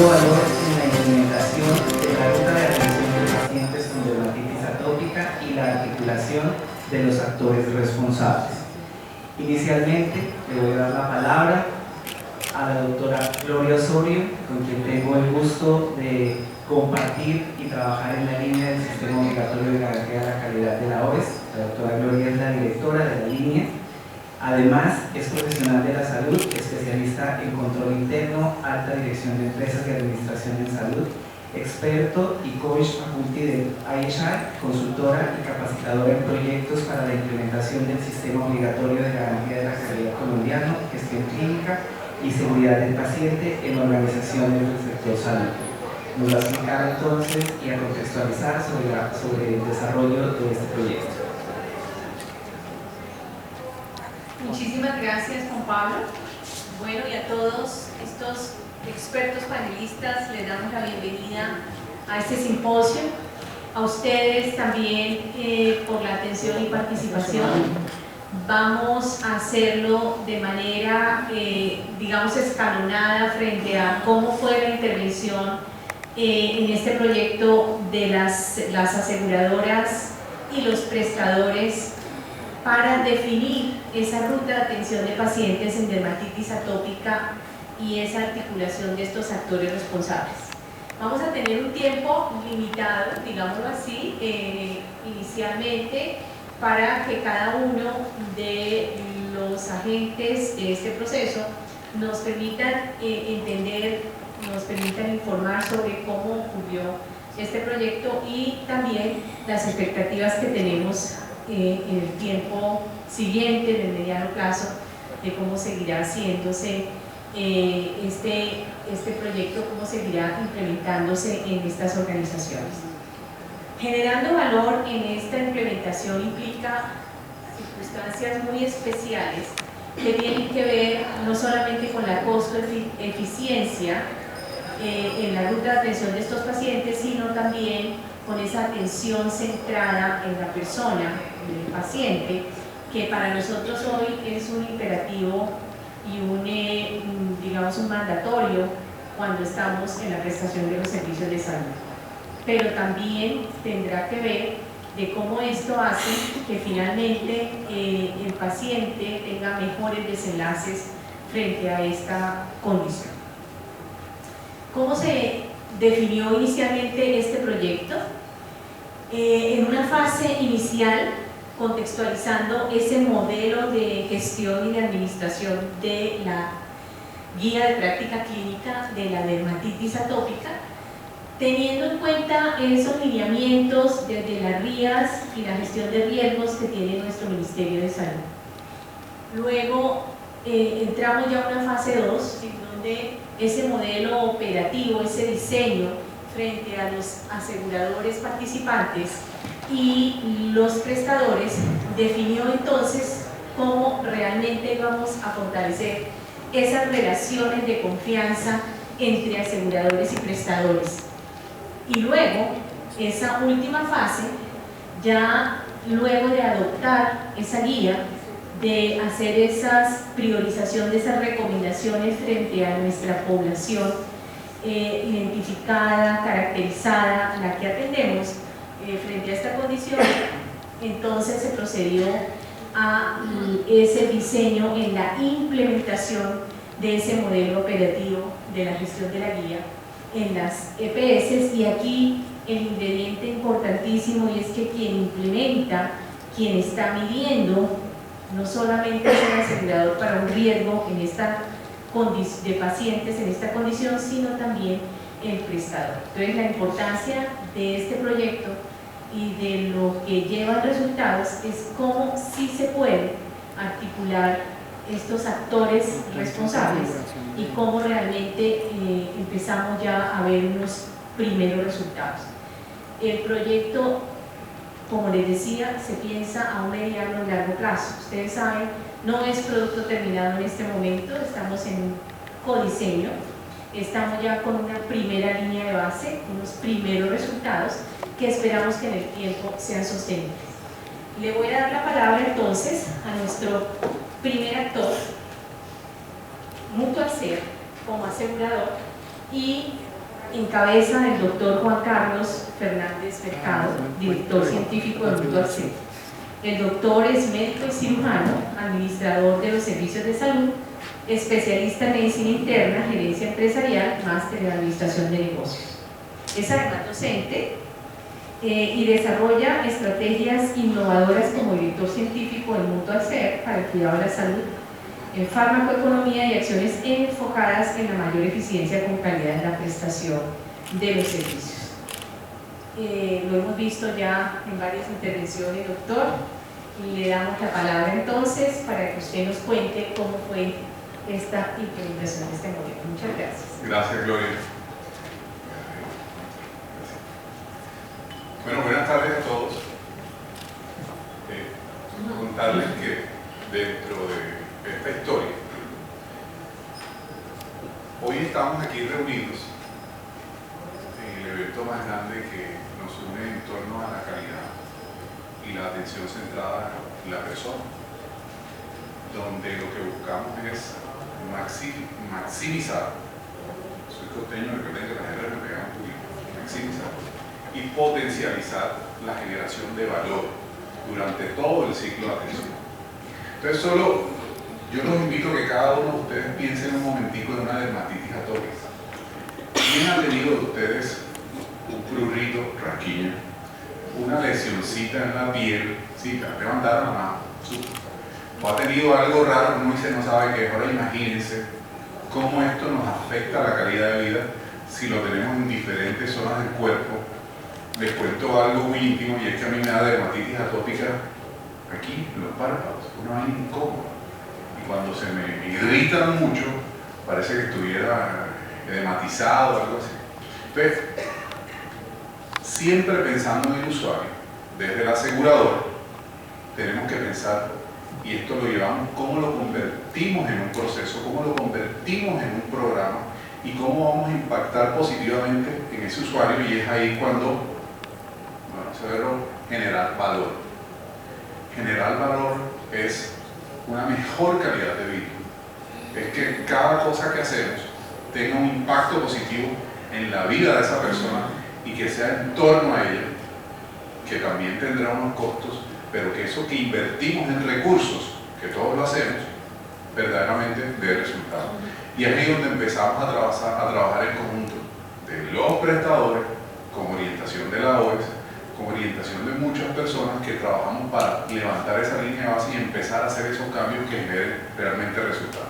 agregando valor en la implementación de la ruta de atención de pacientes con dermatitis atópica y la articulación de los actores responsables. Inicialmente le voy a dar la palabra a la doctora Gloria Osorio, con quien tengo el gusto de compartir y trabajar en la línea del Sistema Obligatorio de Garantía de la Calidad de la OES. La doctora Gloria es la directora de la línea. Además, es profesional de la salud, especialista en control interno, alta dirección de empresas de administración en salud, experto y coach faculty de IHR, consultora y capacitadora en proyectos para la implementación del Sistema Obligatorio de Garantía de la Calidad colombiano, gestión clínica y seguridad del paciente en organizaciones del sector salud. Nos va a explicar entonces y a contextualizar sobre el desarrollo de este proyecto. Muchísimas gracias, Juan Pablo. Bueno, y a todos estos expertos panelistas les damos la bienvenida a este simposio. A ustedes también por la atención y participación. Vamos a hacerlo de manera, digamos, escalonada frente a cómo fue la intervención en este proyecto de las aseguradoras y los prestadores para definir esa ruta de atención de pacientes en dermatitis atópica y esa articulación de estos actores responsables. Vamos a tener un tiempo limitado, digámoslo así, inicialmente, para que cada uno de los agentes de este proceso nos permitan entender, nos permitan informar sobre cómo ocurrió este proyecto y también las expectativas que tenemos en el tiempo siguiente, en el mediano plazo, de cómo seguirá haciéndose este proyecto, cómo seguirá implementándose en estas organizaciones. Generando valor en esta implementación implica circunstancias muy especiales que tienen que ver no solamente con la costo-eficiencia en la ruta de atención de estos pacientes, sino también con esa atención centrada en la persona, en el paciente, que para nosotros hoy es un imperativo y digamos un mandatorio cuando estamos en la prestación de los servicios de salud. Pero también tendrá que ver de cómo esto hace que finalmente el paciente tenga mejores desenlaces frente a esta condición. ¿Cómo se definió inicialmente este proyecto? En una fase inicial, contextualizando ese modelo de gestión y de administración de la guía de práctica clínica de la dermatitis atópica, teniendo en cuenta esos lineamientos desde las RIAs y la gestión de riesgos que tiene nuestro Ministerio de Salud. Luego entramos ya a una fase 2, en donde ese modelo operativo, ese diseño frente a los aseguradores participantes y los prestadores definió entonces cómo realmente íbamos a fortalecer esas relaciones de confianza entre aseguradores y prestadores. Y luego, esa última fase, ya luego de adoptar esa guía, de hacer esa priorización de esas recomendaciones frente a nuestra población identificada, caracterizada, la que atendemos frente a esta condición, entonces se procedió a ese diseño en la implementación de ese modelo operativo de la gestión de la guía en las EPS. Y aquí el ingrediente importantísimo, y es que quien implementa, quien está midiendo, no solamente es el asegurador para un riesgo en esta de pacientes en esta condición, sino también el prestador. Entonces, la importancia de este proyecto y de lo que lleva resultados es cómo sí se puede articular estos actores responsables y cómo realmente empezamos ya a ver unos primeros resultados. El proyecto, como les decía, se piensa a un mediano y largo plazo. Ustedes saben, no es producto terminado en este momento, estamos en un codiseño, estamos ya con una primera línea de base, unos primeros resultados que esperamos que en el tiempo sean sostenibles. Le voy a dar la palabra entonces a nuestro primer actor, Mutual Ser, como asegurador, y en cabeza del doctor Juan Carlos Fernández Mercado, director científico del Mutual C. El doctor es médico y cirujano, administrador de los servicios de salud, especialista en medicina interna, gerencia empresarial, máster en administración de negocios. Es además docente y desarrolla estrategias innovadoras como director científico del Mutual C para el cuidado de la salud, en farmacoeconomía y acciones enfocadas en la mayor eficiencia con calidad en la prestación de los servicios. Lo hemos visto ya en varias intervenciones, doctor, y le damos la palabra entonces para que usted nos cuente cómo fue esta implementación de este modelo. Muchas gracias. Gracias, Gloria. Bueno, buenas tardes a todos. Contarles que dentro de esta historia, hoy estamos aquí reunidos en el evento más grande que nos une en torno a la calidad y la atención centrada en la persona, donde lo que buscamos es maximizar, soy costeño, recuerden que las R me pegan un poquito, maximizar y potencializar la generación de valor durante todo el ciclo de atención. Entonces yo los invito a que cada uno de ustedes piense en un momentico en una dermatitis atópica. ¿Quién ha tenido de ustedes un prurito, rasquiña, una lesioncita en la piel? Sí, levantaron la mano. O ha tenido algo raro que uno dice no sabe qué es. Ahora imagínense cómo esto nos afecta a la calidad de vida si lo tenemos en diferentes zonas del cuerpo. Les cuento algo muy íntimo, y es que a mí me da dermatitis atópica aquí, en los párpados, una vaina incómoda. Y cuando se me irritan mucho, parece que estuviera edematizado o algo así. Entonces, siempre pensando en el usuario, desde el asegurador, tenemos que pensar, y esto lo llevamos, cómo lo convertimos en un proceso, cómo lo convertimos en un programa y cómo vamos a impactar positivamente en ese usuario, y es ahí cuando se debe generar valor. Generar valor es una mejor calidad de vida, es que cada cosa que hacemos tenga un impacto positivo en la vida de esa persona y que sea en torno a ella, que también tendrá unos costos, pero que eso que invertimos en recursos, que todos lo hacemos, verdaderamente dé resultados. Y es ahí donde empezamos a trabajar en conjunto de los prestadores, con orientación de la OES, con orientación de muchas personas que trabajamos para levantar esa línea de base y empezar a hacer esos cambios que generen realmente resultados.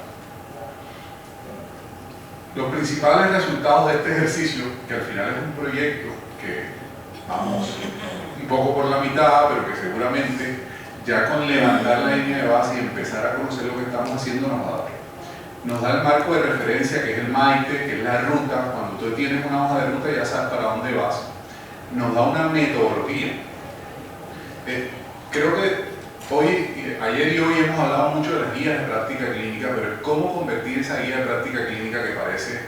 Los principales resultados de este ejercicio, que al final es un proyecto que vamos un poco por la mitad, pero que seguramente ya con levantar la línea de base y empezar a conocer lo que estamos haciendo nos da el marco de referencia, que es el MAITE, que es la ruta. Cuando tú tienes una hoja de ruta ya sabes para dónde vas. Nos da una metodología. Creo que ayer y hoy hemos hablado mucho de las guías de práctica clínica, pero cómo convertir esa guía de práctica clínica, que parece,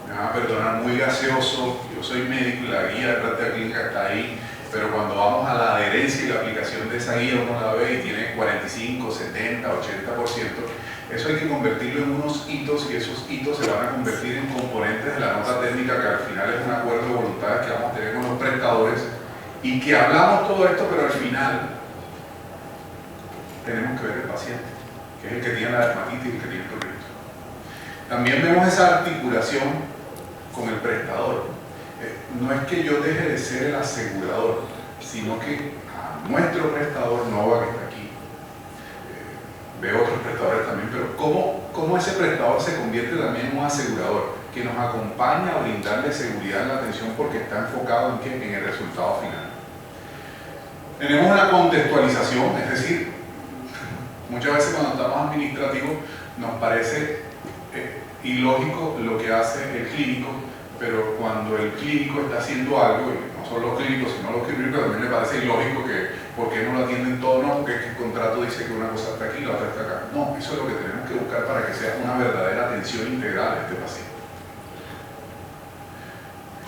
me van a perdonar, muy gaseoso. Yo soy médico y la guía de práctica clínica está ahí, pero cuando vamos a la adherencia y la aplicación de esa guía, uno la ve y tiene 45, 70, 80%. Eso hay que convertirlo en unos hitos, y esos hitos se van a convertir en componentes de la nota técnica, que al final es un acuerdo de voluntades que vamos a tener con los prestadores, y que hablamos todo esto, pero al final tenemos que ver el paciente, que es el que tiene la dermatitis y el que tiene el prurito. También vemos esa articulación con el prestador. No es que yo deje de ser el asegurador, sino que a nuestro prestador Nova, que está aquí, veo otros prestadores también, pero cómo ese prestador se convierte también en un asegurador que nos acompaña a brindarle seguridad en la atención, porque está enfocado en el resultado final. Tenemos una contextualización, es decir, muchas veces cuando estamos administrativos nos parece ilógico lo que hace el clínico, pero cuando el clínico está haciendo algo, y no solo los clínicos, sino los quirúrgicos, también le parece ilógico que ¿por qué no lo atienden todo? No, porque es que el contrato dice que una cosa está aquí y la otra está acá. No, eso es lo que tenemos que buscar para que sea una verdadera atención integral a este paciente.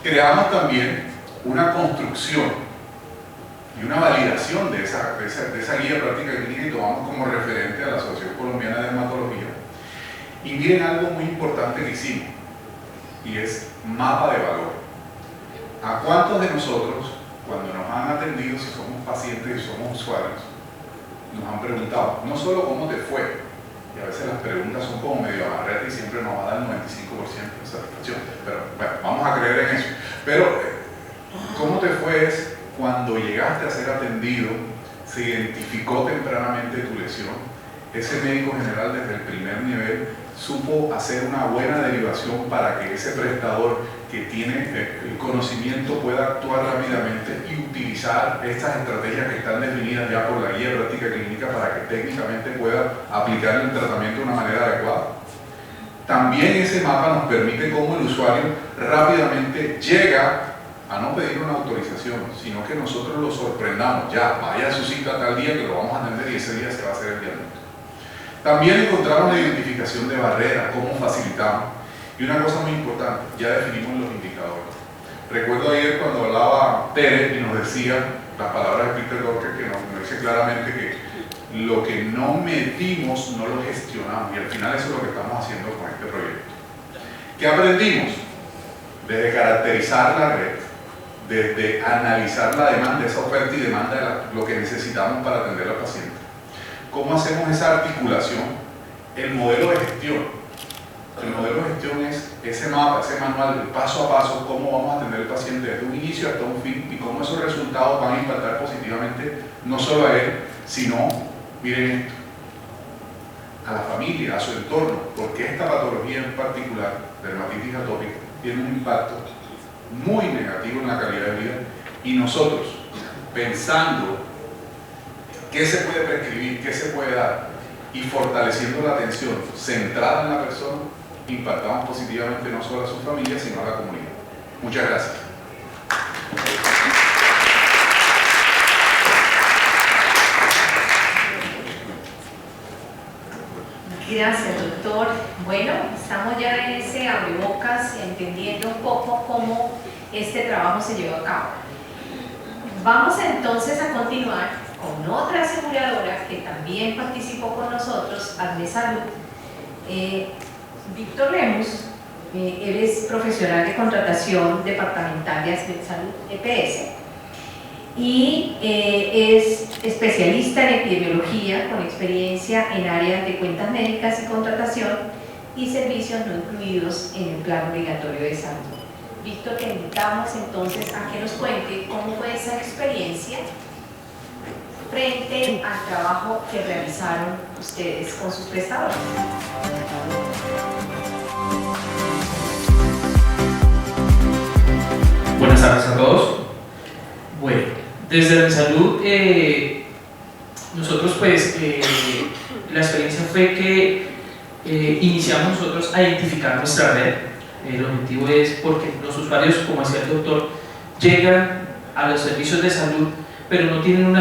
Creamos también una construcción y una validación de esa guía de práctica clínica, y tomamos como referente a la Asociación Colombiana de Dermatología. Y miren algo muy importante que hicimos, y es mapa de valor. ¿A cuántos de nosotros, cuando nos han atendido, si somos pacientes y somos usuarios, nos han preguntado, no solo cómo te fue, y a veces las preguntas son como medio amarretas y siempre nos va a dar el 95% de satisfacción, pero bueno, vamos a creer en eso, pero ¿cómo te fue? Es cuando llegaste a ser atendido, se identificó tempranamente tu lesión, ese médico general desde el primer nivel supo hacer una buena derivación para que ese prestador que tiene el conocimiento pueda actuar rápidamente y utilizar estas estrategias que están definidas ya por la guía de práctica clínica para que técnicamente pueda aplicar el tratamiento de una manera adecuada. También ese mapa nos permite cómo el usuario rápidamente llega a no pedir una autorización, sino que nosotros lo sorprendamos, ya vaya a su cita tal día que lo vamos a atender y ese día se va a hacer el diagnóstico. También encontramos la identificación de barreras, cómo facilitamos. Y una cosa muy importante, ya definimos los indicadores. Recuerdo ayer cuando hablaba Tere y nos decía las palabras de Peter Drucker, que nos dice claramente que lo que no medimos no lo gestionamos, y al final eso es lo que estamos haciendo con este proyecto. ¿Qué aprendimos? Desde caracterizar la red, desde analizar la demanda, esa oferta y demanda de lo que necesitamos para atender al paciente. ¿Cómo hacemos esa articulación? El modelo de gestión. El modelo de gestión es ese mapa, ese manual, el paso a paso, cómo vamos a atender al paciente desde un inicio hasta un fin y cómo esos resultados van a impactar positivamente no solo a él, sino, miren esto, a la familia, a su entorno, porque esta patología en particular, dermatitis atópica, tiene un impacto muy negativo en la calidad de vida y nosotros, pensando qué se puede prescribir, qué se puede dar y fortaleciendo la atención centrada en la persona, impactamos positivamente no solo a su familia, sino a la comunidad. Muchas gracias. Gracias, doctor. Bueno, estamos ya en ese abrebocas, entendiendo un poco cómo este trabajo se lleva a cabo. Vamos entonces a continuar con otra aseguradora que también participó con nosotros, AdmeSalud. Víctor Lemus, él es profesional de contratación departamental de AdmeSalud EPS y es especialista en epidemiología con experiencia en áreas de cuentas médicas y contratación y servicios no incluidos en el plan obligatorio de salud. Víctor, te invitamos entonces a que nos cuente cómo fue esa experiencia frente al trabajo que realizaron ustedes con sus prestadores. Buenas tardes a todos. Bueno, desde AdmeSalud nosotros pues la experiencia fue que iniciamos nosotros a identificar nuestra red. El objetivo es porque los usuarios, como decía el doctor, llegan a los servicios de salud pero no tienen un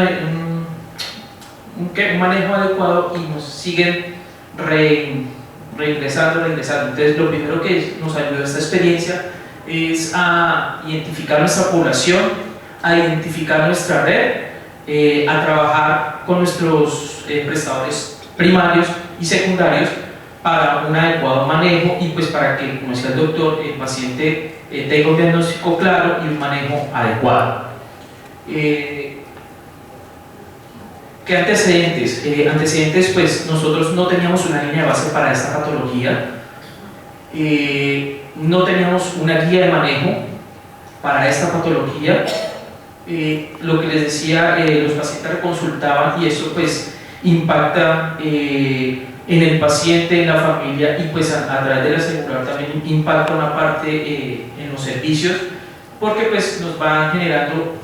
manejo adecuado y nos siguen reingresando. Entonces lo primero que nos ayudó esta experiencia es a identificar nuestra población, a identificar nuestra red, a trabajar con nuestros prestadores primarios y secundarios para un adecuado manejo y pues para que, como decía el doctor, el paciente tenga un diagnóstico claro y un manejo adecuado. ¿Qué antecedentes? Antecedentes, pues nosotros no teníamos una línea de base para esta patología, no teníamos una guía de manejo para esta patología. Lo que les decía, los pacientes consultaban y eso pues impacta en el paciente, en la familia y pues a través de la aseguradora también impacta una parte en los servicios porque pues nos van generando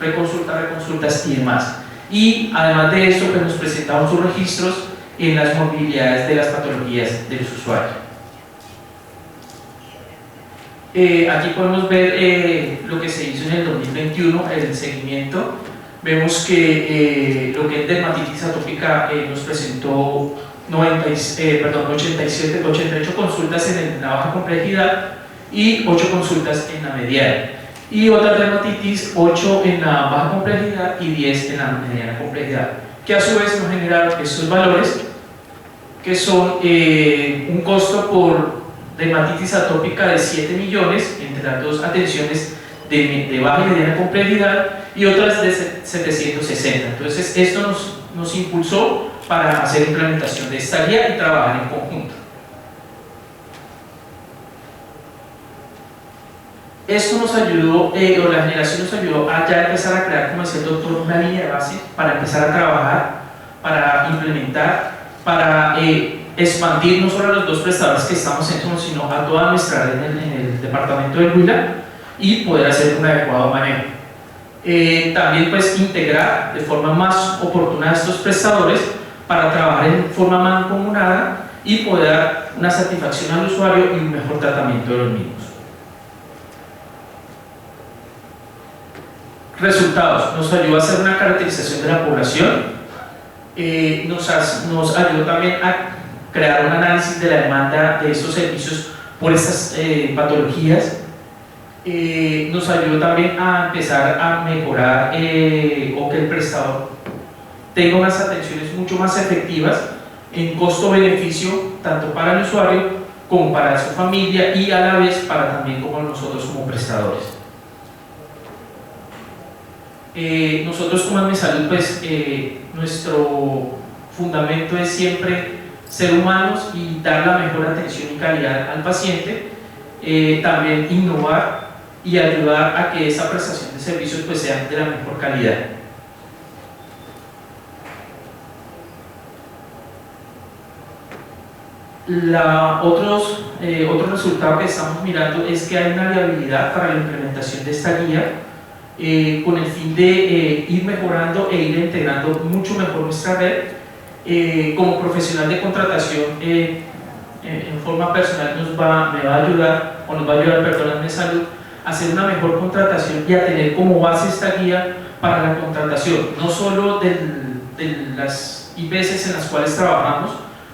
reconsultas y demás. Y además de esto pues nos presentamos sus registros en las movilidades de las patologías de los usuarios. Aquí podemos ver lo que se hizo en el 2021, el seguimiento. Vemos que lo que es dermatitis atópica nos presentó 88 consultas en la baja complejidad y 8 consultas en la mediana. Y otra dermatitis, 8 en la baja complejidad y 10 en la mediana complejidad, que a su vez nos generaron estos valores, que son un costo por dermatitis atópica de 7 millones entre las dos atenciones de baja y mediana complejidad y otras de 760. Entonces esto nos impulsó para hacer implementación de esta guía y trabajar en conjunto. Esto nos ayudó, o la generación nos ayudó a ya empezar a crear, como decía el doctor, una línea de base para empezar a trabajar, para implementar, para expandir no solo a los 2 prestadores que estamos en Zoom, sino a toda nuestra red en el departamento de Huila y poder hacer un adecuado manejo. También pues integrar de forma más oportuna a estos prestadores para trabajar en forma mancomunada y poder dar una satisfacción al usuario y un mejor tratamiento de los mismos. Resultados: nos ayudó a hacer una caracterización de la población, nos ayudó también a crear un análisis de la demanda de estos servicios por estas patologías, nos ayudó también a empezar a mejorar o que el prestador tenga unas atenciones mucho más efectivas en costo-beneficio tanto para el usuario como para su familia y a la vez para también como nosotros como prestadores. Nosotros como AdmeSalud, pues nuestro fundamento es siempre ser humanos y dar la mejor atención y calidad al paciente, también innovar y ayudar a que esa prestación de servicios pues sea de la mejor calidad. Otro resultado que estamos mirando es que hay una viabilidad para la implementación de esta guía, con el fin de ir mejorando e ir integrando mucho mejor nuestra red. Como profesional de contratación, en forma personal nos va a ayudar AdmeSalud a hacer una mejor contratación y a tener como base esta guía para la contratación, no solo de las IPS en las cuales trabajamos,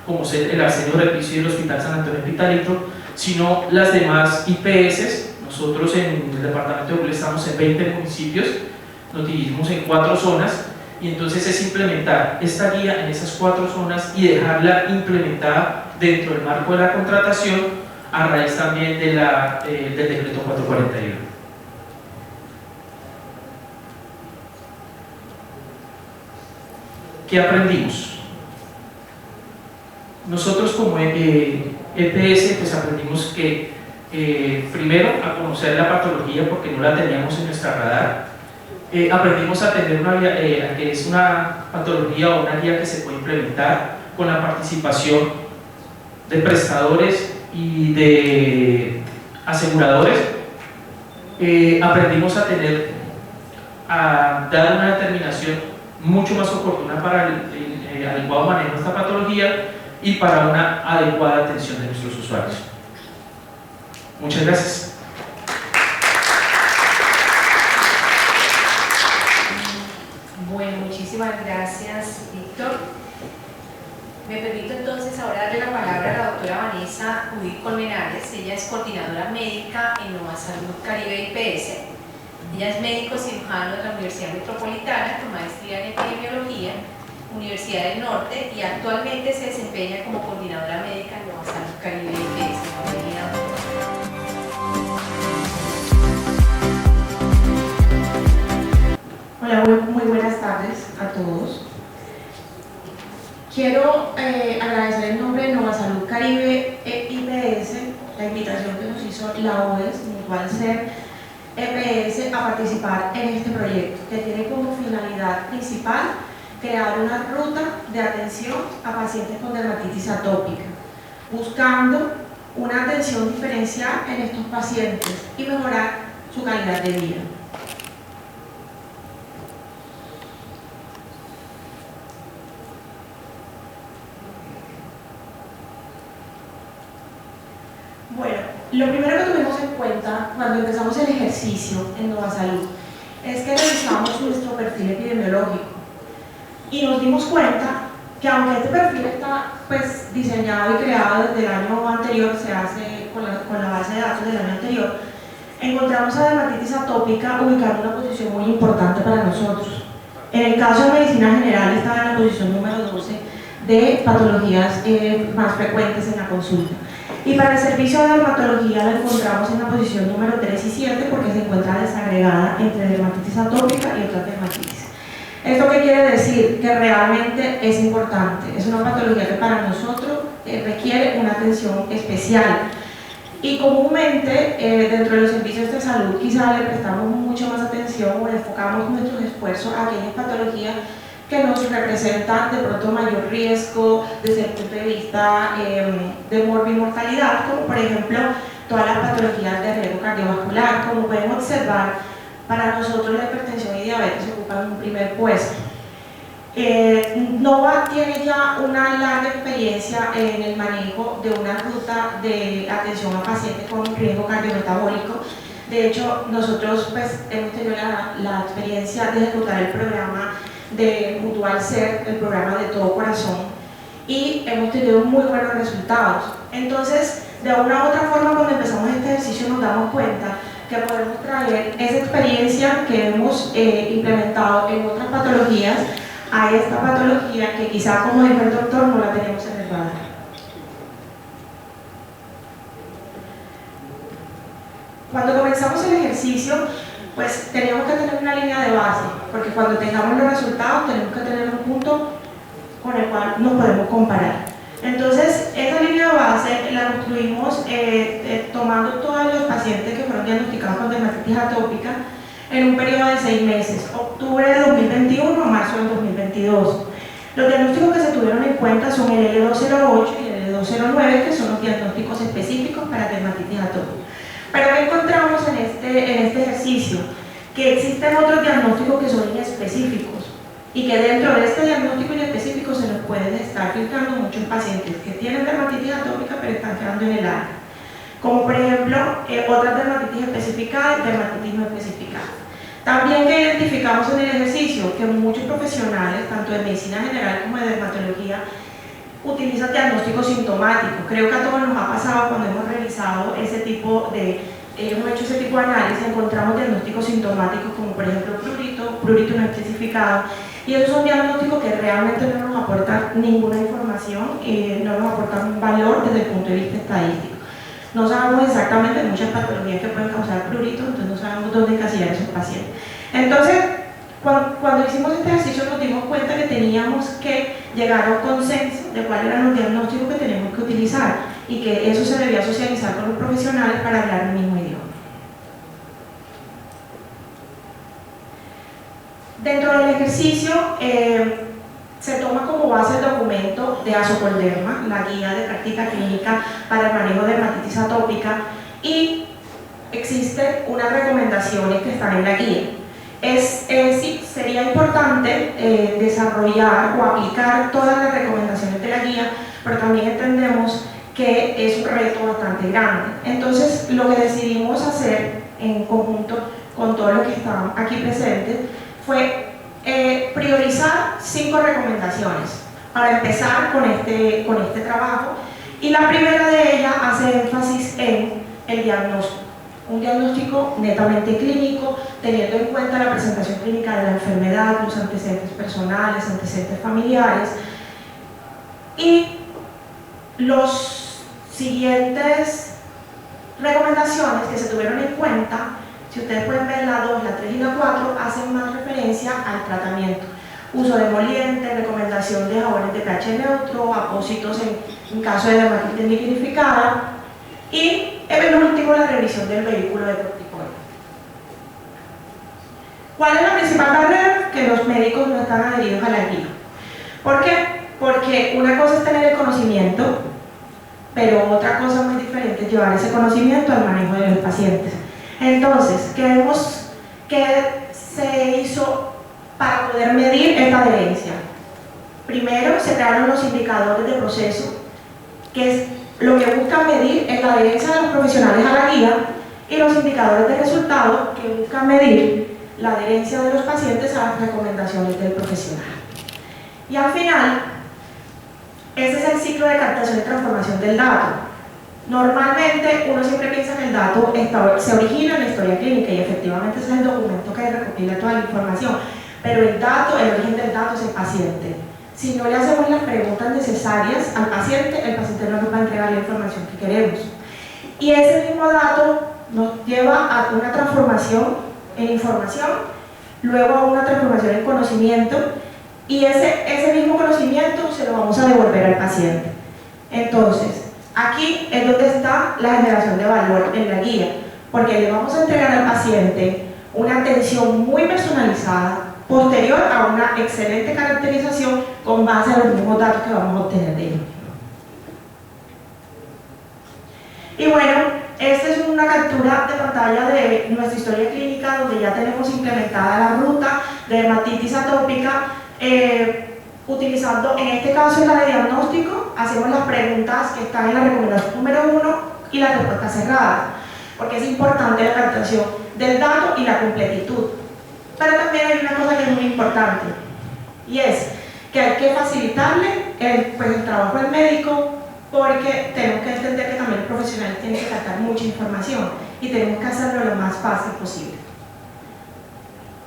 como el Arsenio Repiso y el Hospital San Antonio Hospitalito, sino las demás IPS. Nosotros en el departamento de Huila estamos en 20 municipios, nos dividimos en 4 zonas y entonces es implementar esta guía en esas 4 zonas y dejarla implementada dentro del marco de la contratación a raíz también de del decreto 441. ¿Qué aprendimos? Nosotros como EPS pues aprendimos que primero a conocer la patología porque no la teníamos en nuestra radar. Aprendimos a tener que es una patología o una guía que se puede implementar con la participación de prestadores y de aseguradores. Aprendimos a dar una determinación mucho más oportuna para el adecuado manejo de esta patología y para una adecuada atención de nuestros usuarios. Muchas gracias. Bueno, muchísimas gracias, Víctor. Me permito entonces ahora darle la palabra a la doctora Vanessa Judith Colmenares. Ella es coordinadora médica en NovaSalud Caribe IPS. Ella es médico cirujano de la Universidad Metropolitana con maestría en epidemiología, Universidad del Norte, y actualmente se desempeña como coordinadora médica en NovaSalud Caribe IPS. Bienvenida, doctora. Hola, muy buenas tardes a todos. Quiero agradecer en nombre de NovaSalud Caribe IPS la invitación que nos hizo la OES, Mutual Ser EPS, a participar en este proyecto que tiene como finalidad principal crear una ruta de atención a pacientes con dermatitis atópica, buscando una atención diferencial en estos pacientes y mejorar su calidad de vida. Bueno, lo primero que tuvimos en cuenta cuando empezamos el ejercicio en NovaSalud es que revisamos nuestro perfil epidemiológico y nos dimos cuenta que aunque este perfil está pues diseñado y creado desde el año anterior, se hace con la base de datos del año anterior, encontramos a dermatitis atópica ubicada en una posición muy importante para nosotros. En el caso de medicina general estaba en la posición número 12 de patologías más frecuentes en la consulta. Y para el servicio de dermatología la encontramos en la posición número 3 y 7 porque se encuentra desagregada entre dermatitis atópica y otras dermatitis. ¿Esto qué quiere decir? Que realmente es importante, es una patología que para nosotros requiere una atención especial. Y comúnmente dentro de los servicios de salud quizá le prestamos mucho más atención o enfocamos nuestros esfuerzos a aquellas patologías que nos representan de pronto mayor riesgo desde el punto de vista de mortalidad, como por ejemplo todas las patologías de riesgo cardiovascular. Como pueden observar, para nosotros la hipertensión y diabetes ocupan un primer puesto. NOVA tiene ya una larga experiencia en el manejo de una ruta de atención a pacientes con riesgo cardiometabólico. De hecho, nosotros pues, hemos tenido la experiencia de ejecutar el programa de Mutual Ser, el programa de todo corazón, y hemos tenido muy buenos resultados. Entonces, de una u otra forma, cuando empezamos este ejercicio nos damos cuenta que podemos traer esa experiencia que hemos implementado en otras patologías a esta patología que quizá, como dijo el doctor, no la tenemos en el radar. Cuando comenzamos el ejercicio, pues teníamos que tener una línea de base, porque cuando tengamos los resultados tenemos que tener un punto con el cual nos podemos comparar. Entonces, esa línea de base la construimos tomando todos los pacientes que fueron diagnosticados con dermatitis atópica en un periodo de 6 meses, octubre de 2021 a marzo de 2022. Los diagnósticos que se tuvieron en cuenta son el L208 y el L209, que son los diagnósticos específicos para dermatitis atópica. Pero ¿qué encontramos en este ejercicio? Que existen otros diagnósticos que son inespecíficos y que dentro de este diagnóstico inespecífico se nos pueden estar filtrando muchos pacientes que tienen dermatitis atópica pero están quedando en el área. Como por ejemplo, otras dermatitis especificadas, dermatitis no especificadas. También que identificamos en el ejercicio que muchos profesionales, tanto de medicina general como de dermatología, utilizan diagnósticos sintomáticos. Creo que a todos nos ha pasado cuando hemos realizado ese tipo de, hemos hecho ese tipo de análisis, encontramos diagnósticos sintomáticos como por ejemplo prurito no especificado, y esos son diagnósticos que realmente no nos aportan ninguna información, no nos aportan un valor desde el punto de vista estadístico. No sabemos exactamente muchas patologías que pueden causar prurito, entonces no sabemos dónde encasillar a esos pacientes. Entonces, cuando hicimos este ejercicio nos dimos cuenta que teníamos que llegar a un consenso de cuáles eran los diagnósticos que teníamos que utilizar y que eso se debía socializar con los profesionales para hablar el mismo idioma. Dentro del ejercicio se toma como base el documento de Azocolderma, la guía de práctica clínica para el manejo de dermatitis atópica, y existen unas recomendaciones que están en la guía. Sí, sería importante desarrollar o aplicar todas las recomendaciones de la guía, pero también entendemos que es un reto bastante grande. Entonces, lo que decidimos hacer en conjunto con todos los que estaban aquí presentes fue priorizar 5 recomendaciones para empezar con este trabajo, y la primera de ellas hace énfasis en el diagnóstico. Un diagnóstico netamente clínico, teniendo en cuenta la presentación clínica de la enfermedad, los antecedentes personales, antecedentes familiares, y los siguientes recomendaciones que se tuvieron en cuenta, si ustedes pueden ver la 2, la 3 y la 4, hacen más referencia al tratamiento. Uso de emoliente, recomendación de jabones de pH neutro, apósitos en caso de dermatitis lignificada, y el último, la revisión del vehículo de corticoides. ¿Cuál es la principal barrera? Que los médicos no están adheridos a la guía. ¿Por qué? Porque una cosa es tener el conocimiento, pero otra cosa muy diferente es llevar ese conocimiento al manejo de los pacientes. Entonces, ¿qué se hizo para poder medir esta adherencia? Primero, se crearon los indicadores de proceso, que es lo que buscan medir es la adherencia de los profesionales a la guía, y los indicadores de resultados, que buscan medir la adherencia de los pacientes a las recomendaciones del profesional. Y al final, ese es el ciclo de captación y transformación del dato. Normalmente uno siempre piensa que el dato se origina en la historia clínica, y efectivamente ese es el documento que recopila toda la información, pero el origen del dato es el paciente. si no le hacemos las preguntas necesarias al paciente, el paciente no nos va a entregar la información que queremos. Y ese mismo dato nos lleva a una transformación en información, luego a una transformación en conocimiento, y ese mismo conocimiento se lo vamos a devolver al paciente. Entonces, aquí es donde está la generación de valor en la guía, porque le vamos a entregar al paciente una atención muy personalizada, posterior a una excelente caracterización con base a los mismos datos que vamos a obtener de ellos. Y bueno, esta es una captura de pantalla de nuestra historia clínica, donde ya tenemos implementada la ruta de dermatitis atópica, utilizando, en este caso, la de diagnóstico. Hacemos las preguntas que están en la recomendación número 1 y la respuesta cerrada, porque es importante la captación del dato y la completitud. Pero también hay una cosa que es muy importante, y es que hay que facilitarle el trabajo al médico, porque tenemos que entender que también el profesional tiene que captar mucha información y tenemos que hacerlo lo más fácil posible.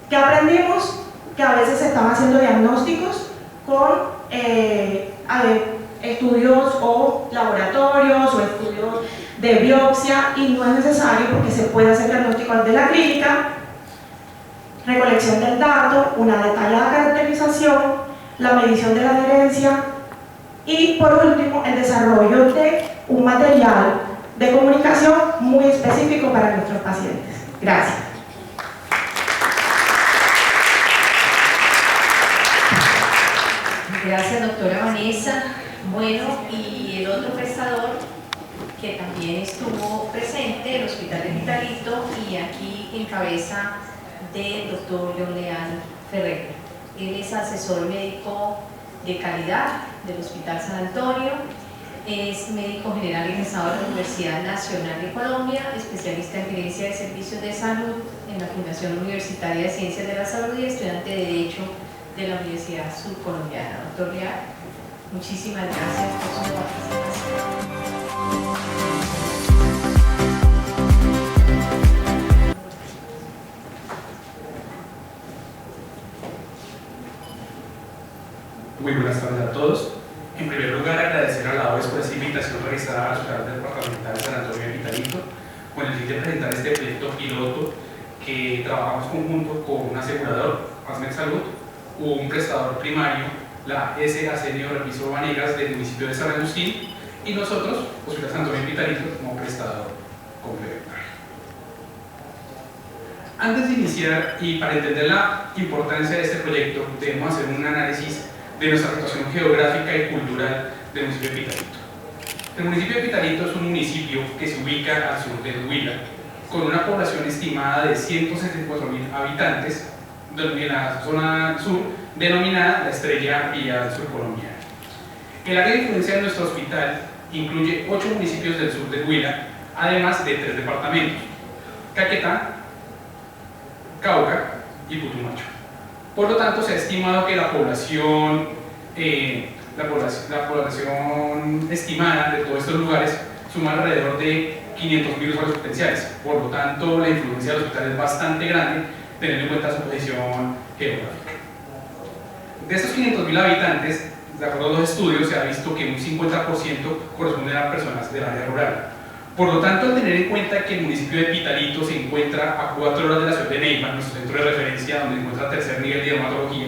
¿Qué aprendimos? Que a veces se están haciendo diagnósticos con estudios o laboratorios o estudios de biopsia, y no es necesario, porque se puede hacer diagnóstico de la clínica, recolección del dato, una detallada caracterización, la medición de la adherencia y, por último, el desarrollo de un material de comunicación muy específico para nuestros pacientes. Gracias. Gracias, doctora Vanessa. Bueno, y el otro prestador que también estuvo presente, el Hospital de Pitalito, y aquí en cabeza del doctor John Leal Ferrer. Él es asesor médico de calidad del Hospital San Antonio, es médico general egresado de la Universidad Nacional de Colombia, especialista en gerencia de servicios de salud en la Fundación Universitaria de Ciencias de la Salud y estudiante de Derecho de la Universidad Surcolombiana. Doctor Leal, muchísimas gracias por su participación. Muy buenas tardes a todos. En primer lugar, agradecer a la OES por esta invitación realizada al Hospital Departamental San Antonio de Pitalito con el fin de presentar este proyecto piloto que trabajamos conjunto con un asegurador, Asmed Salud, un prestador primario, la SAC Reviso Vanegas del municipio de San Agustín, y nosotros, Hospital San Antonio de Pitalito, como prestador complementario. Antes de iniciar, y para entender la importancia de este proyecto, debemos hacer un análisis de nuestra situación geográfica y cultural del municipio de Pitalito. El municipio de Pitalito es un municipio que se ubica al sur del Huila, con una población estimada de 164.000 habitantes, en la zona sur, denominada la Estrella Vial Surcolombiana. El área de influencia de nuestro hospital incluye 8 municipios del sur del Huila, además de 3 departamentos: Caquetá, Cauca y Putumayo. Por lo tanto, se ha estimado que la población estimada de todos estos lugares suma alrededor de 500.000 usuarios potenciales. Por lo tanto, la influencia del hospital es bastante grande, teniendo en cuenta su posición geográfica. De estos 500.000 habitantes, de acuerdo a los estudios, se ha visto que un 50% corresponde a personas del área rural. Por lo tanto, al tener en cuenta que el municipio de Pitalito se encuentra a 4 horas de la ciudad de Neiva, nuestro centro de referencia, donde se encuentra el tercer nivel de dermatología,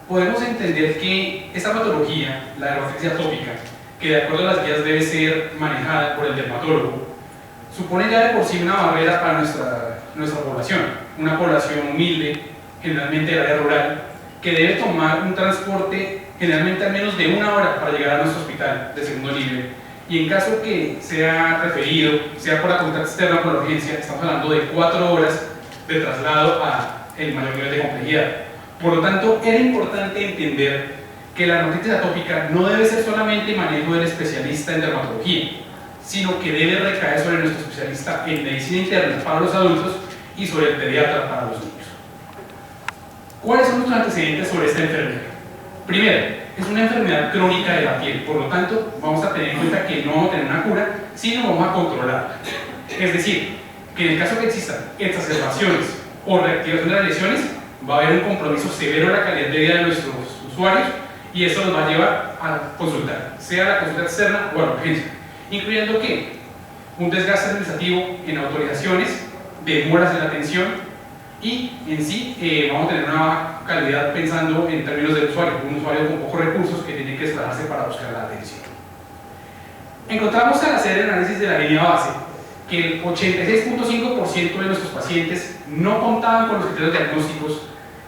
podemos entender que esta patología, la dermatitis atópica, que de acuerdo a las guías debe ser manejada por el dermatólogo, supone ya de por sí una barrera para nuestra población, una población humilde, generalmente del área rural, que debe tomar un transporte generalmente al menos de 1 hora para llegar a nuestro hospital de segundo nivel. Y en caso que sea referido, sea por la consulta externa por la urgencia, estamos hablando de 4 horas de traslado a el mayor nivel de complejidad. Por lo tanto, era importante entender que la dermatitis atópica no debe ser solamente manejo del especialista en dermatología, sino que debe recaer sobre nuestro especialista en medicina interna para los adultos y sobre el pediatra para los niños. ¿Cuáles son los antecedentes sobre esta enfermedad? Primero, es una enfermedad crónica de la piel, por lo tanto vamos a tener en cuenta que no vamos a tener una cura, sino vamos a controlarla. Es decir, que en el caso que existan exacerbaciones o reactivación de las lesiones, va a haber un compromiso severo de la calidad de vida de nuestros usuarios y eso nos va a llevar a consultar, sea la consulta externa o a la urgencia, incluyendo que un desgaste administrativo en autorizaciones, demoras en la atención y en sí vamos a tener una baja calidad pensando en términos del usuario, un usuario con pocos recursos que tiene que desplazarse para buscar la atención. Encontramos al hacer el análisis de la línea base que el 86.5% de nuestros pacientes no contaban con los criterios diagnósticos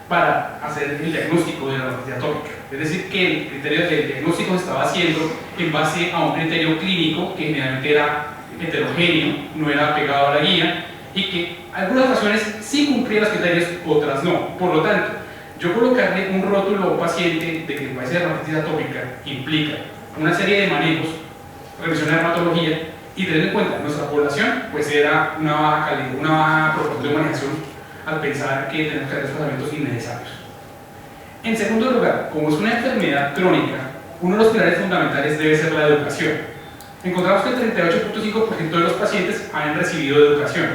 para hacer el diagnóstico de la dermatitis atópica. Es decir, que el criterio del diagnóstico se estaba haciendo en base a un criterio clínico que generalmente era heterogéneo, no era pegado a la guía y que en algunas ocasiones sí cumplía los criterios, otras no. Por lo tanto, yo colocarle un rótulo a un paciente de que padece dermatitis atópica implica una serie de manejos, revisión de dermatología y tener en cuenta nuestra población, pues era una baja calidad, una baja proporción de humanización al pensar que tenemos que hacer desplazamientos innecesarios. En segundo lugar, como es una enfermedad crónica, uno de los pilares fundamentales debe ser la educación. Encontramos que el 38.5% de los pacientes habían recibido educación,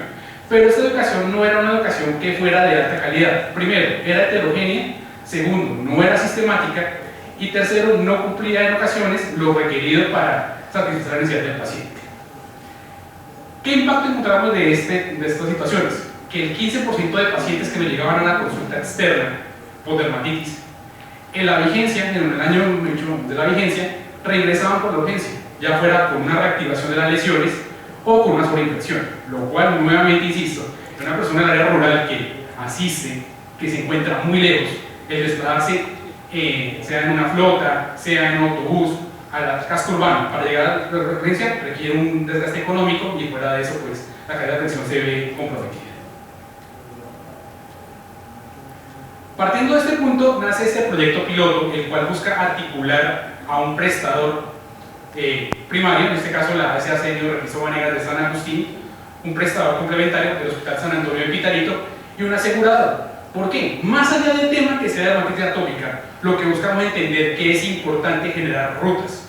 pero esta educación no era una educación que fuera de alta calidad. Primero, era heterogénea, segundo, no era sistemática y tercero, no cumplía en ocasiones lo requerido para satisfacer la necesidad del paciente. ¿Qué impacto encontramos de estas situaciones? Que el 15% de pacientes que nos llegaban a la consulta externa por dermatitis, en la vigencia, en el año de la vigencia, regresaban por la urgencia, ya fuera con una reactivación de las lesiones o con una sobreinfección, lo cual, nuevamente insisto, en una persona del área rural que asiste, que se encuentra muy lejos, el desplazarse, sea en una flota, sea en un autobús, al casco urbano para llegar a la urgencia requiere un desgaste económico y fuera de eso, pues la calidad de atención se ve comprometida. Partiendo de este punto nace este proyecto piloto, el cual busca articular a un prestador primario, en este caso la SAC Repiso Vanegas de San Agustín, un prestador complementario del Hospital San Antonio de Pitalito y un asegurador. ¿Por qué? Más allá del tema que sea dermatitis atópica, lo que buscamos entender que es importante generar rutas.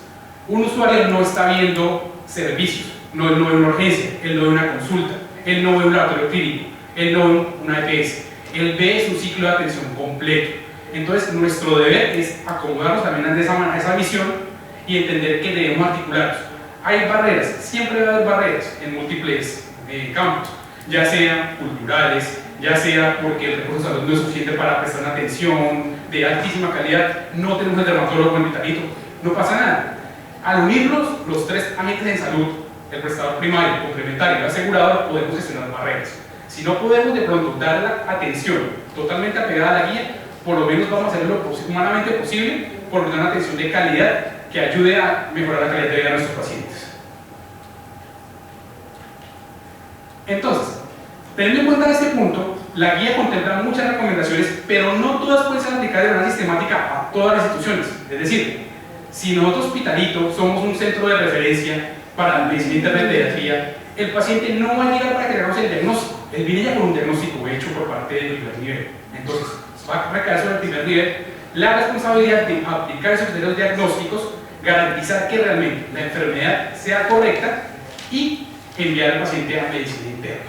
Un usuario no está viendo servicios, no ve una urgencia, él no ve una consulta, él no ve un laboratorio clínico, él no ve una EPS, él ve su ciclo de atención completo. Entonces nuestro deber es acomodarnos también a esa visión y entender que debemos articularnos. Hay barreras, siempre va a haber barreras en múltiples campos, ya sean culturales, ya sea porque el recurso de salud no es suficiente para prestar una atención de altísima calidad, no tenemos el dermatólogo en Pitalito, no pasa nada. Al unirnos los tres agentes en salud, el prestador primario, el complementario y el asegurador, podemos gestionar barreras. Si no podemos de pronto dar la atención totalmente apegada a la guía, por lo menos vamos a hacer lo humanamente posible por dar una atención de calidad que ayude a mejorar la calidad de vida de nuestros pacientes. Entonces, teniendo en cuenta este punto, la guía contempla muchas recomendaciones, pero no todas pueden ser aplicadas de manera sistemática a todas las instituciones. Es decir, si nosotros, Pitalito, somos un centro de referencia para la medicina interna de pediatría, el paciente no va a llegar para que le hagamos el diagnóstico. Él viene ya con un diagnóstico hecho por parte del primer nivel. Entonces, va a recaer sobre el primer nivel la responsabilidad de aplicar esos criterios diagnósticos, garantizar que realmente la enfermedad sea correcta y enviar al paciente a medicina interna.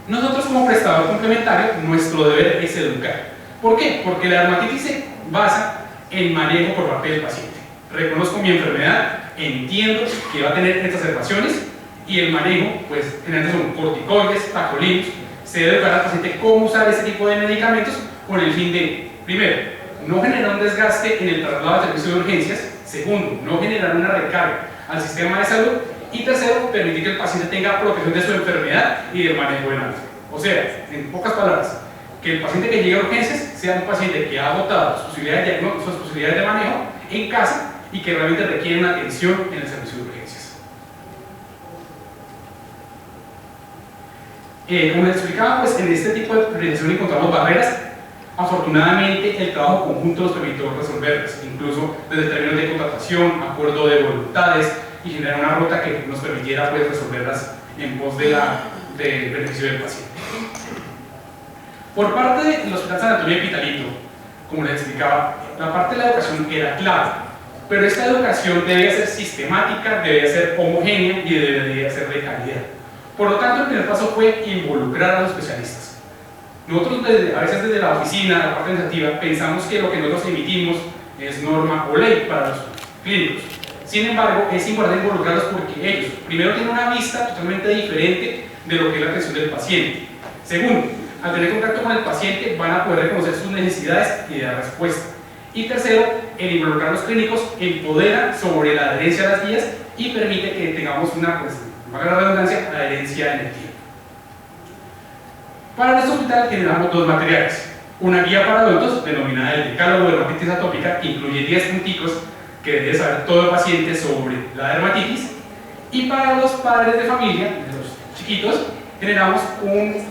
Nosotros como prestador complementario, nuestro deber es educar. ¿Por qué? Porque la dermatitis se basa en manejo por parte del paciente. Reconozco mi enfermedad, entiendo que va a tener exacerbaciones y el manejo, pues generalmente son corticoides, tacrolimus. Se debe educar al paciente cómo usar ese tipo de medicamentos con el fin de, primero, no generar un desgaste en el traslado al servicio de urgencias, segundo, no generar una recarga al sistema de salud y tercero, permitir que el paciente tenga protección de su enfermedad y del manejo del alta. O sea, en pocas palabras, que el paciente que llegue a urgencias sea un paciente que ha agotado sus posibilidades de manejo en casa y que realmente requiere una atención en el servicio de urgencias. Como les explicaba, pues en este tipo de priorización encontramos barreras. Afortunadamente, el trabajo conjunto nos permitió resolverlas, incluso desde términos de contratación, acuerdo de voluntades y generar una ruta que nos permitiera pues, resolverlas en pos del beneficio del paciente. Por parte del Hospital San Antonio de Pitalito, como les explicaba, la parte de la educación era clave, pero esta educación debía ser sistemática, debía ser homogénea y debía ser de calidad. Por lo tanto, el primer paso fue involucrar a los especialistas. Nosotros a veces desde la oficina, la parte administrativa, pensamos que lo que nosotros emitimos es norma o ley para los clínicos. Sin embargo, es importante involucrarlos porque ellos, primero, tienen una vista totalmente diferente de lo que es la atención del paciente. Segundo, al tener contacto con el paciente van a poder reconocer sus necesidades y dar respuesta. Y tercero, el involucrar a los clínicos empodera sobre la adherencia a las guías y permite que tengamos una, pues, valga la redundancia, adherencia en el tiempo. Para nuestro hospital generamos dos materiales. Una guía para adultos, denominada el Decálogo de Dermatitis Atópica, que incluye 10 punticos que debe saber todo paciente sobre la dermatitis. Y para los padres de familia, de los chiquitos, generamos un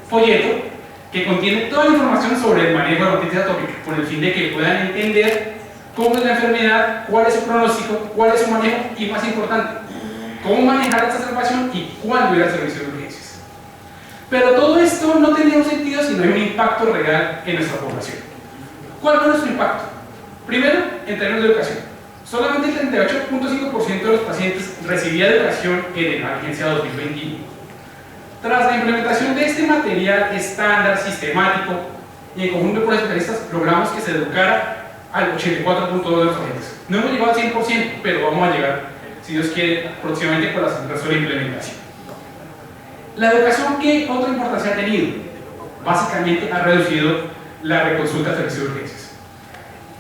folleto que contiene toda la información sobre el manejo de dermatitis atópica, con el fin de que puedan entender cómo es la enfermedad, cuál es su pronóstico, cuál es su manejo y, más importante, cómo manejar esta observación y cuándo ir al servicio de urgencias. Pero todo esto no tendría un sentido si no hay un impacto real en nuestra población. ¿Cuál fue nuestro impacto? Primero, en términos de educación. Solamente el 38.5% de los pacientes recibía educación en la vigencia 2021. Tras la implementación de este material estándar, sistemático y en conjunto con los especialistas, logramos que se educara al 84.2% de los agentes. No hemos llegado al 100%, pero vamos a llegar, si Dios quiere, próximamente con el resto de la implementación. La educación, ¿qué otra importancia ha tenido? Básicamente ha reducido la reconsulta al servicio de urgencias.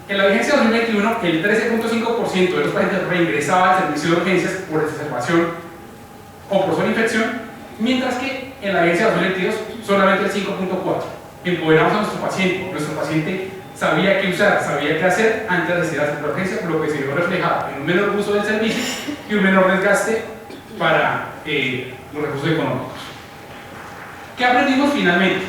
En la vigencia 2021, el 13.5% de los pacientes reingresaba al servicio de urgencias por exacerbación o por sola infección, mientras que en la vigencia 2022 solamente el 5.4%. Empoderamos a nuestro paciente sabía qué usar, sabía qué hacer antes de asistir a la urgencia, lo que se vio reflejado en un menor uso del servicio y un menor desgaste para los recursos económicos. ¿Qué aprendimos finalmente?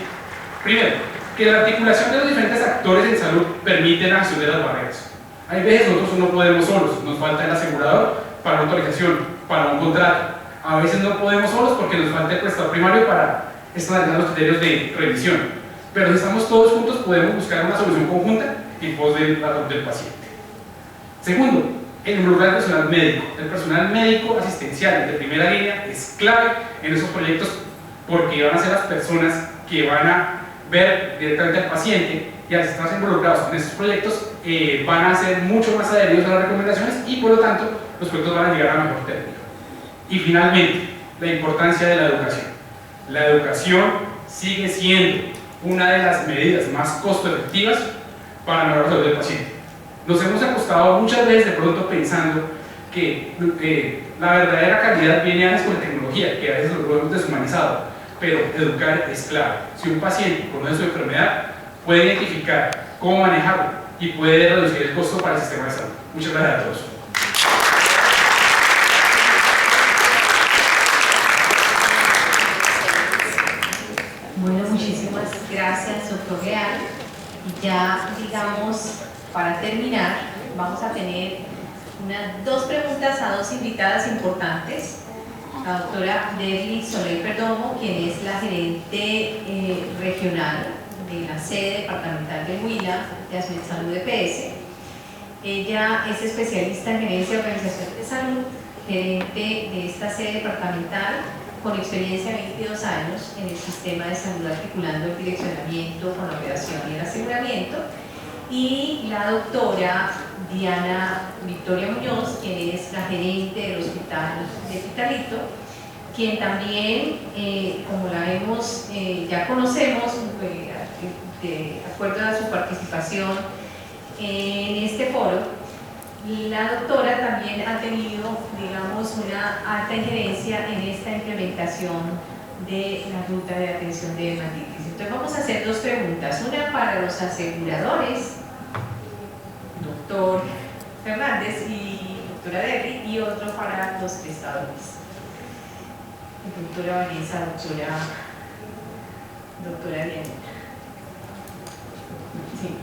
Primero, que la articulación de los diferentes actores en salud permite la acción de las barreras. Hay veces nosotros no podemos solos, nos falta el asegurador para una autorización, para un contrato. A veces no podemos solos porque nos falta el prestador primario para establecer los criterios de revisión. Pero si estamos todos juntos podemos buscar una solución conjunta en pos del paciente. Segundo, el involucrar al personal médico. El personal médico asistencial de primera línea es clave en esos proyectos porque van a ser las personas que van a ver directamente al paciente y al estar involucrados en estos proyectos van a ser mucho más adheridos a las recomendaciones y por lo tanto los proyectos van a llegar a mejor término. Y finalmente, la importancia de la educación. La educación sigue siendo una de las medidas más costo efectivas para mejorar la salud del paciente. Nos hemos acostado muchas veces de pronto pensando que la verdadera calidad viene a veces con la tecnología, que a veces lo hemos deshumanizado, pero educar es clave. Si un paciente conoce su enfermedad, puede identificar cómo manejarlo y puede reducir el costo para el sistema de salud. Muchas gracias a todos. Bueno, muchísimas gracias, doctor Leal. Y ya, digamos, para terminar, vamos a tener dos preguntas a dos invitadas importantes. La doctora Derly Soler Perdomo, quien es la gerente regional de la sede departamental de Huila de Asmed Salud EPS. Ella es especialista en gerencia de organización de salud, gerente de esta sede departamental, con experiencia de 22 años en el sistema de salud articulando el direccionamiento con la operación y el aseguramiento, y la doctora Diana Victoria Muñoz, quien es la gerente del hospital de Pitalito, quien también, como la vemos, ya conocemos, de acuerdo a su participación en este foro, la doctora también ha tenido, digamos, una alta injerencia en esta implementación de la ruta de atención de dermatitis. Entonces vamos a hacer dos preguntas, una para los aseguradores, doctor Fernández y doctora Derly, y otro para los prestadores, doctora Vanessa, doctora Diana. Sí.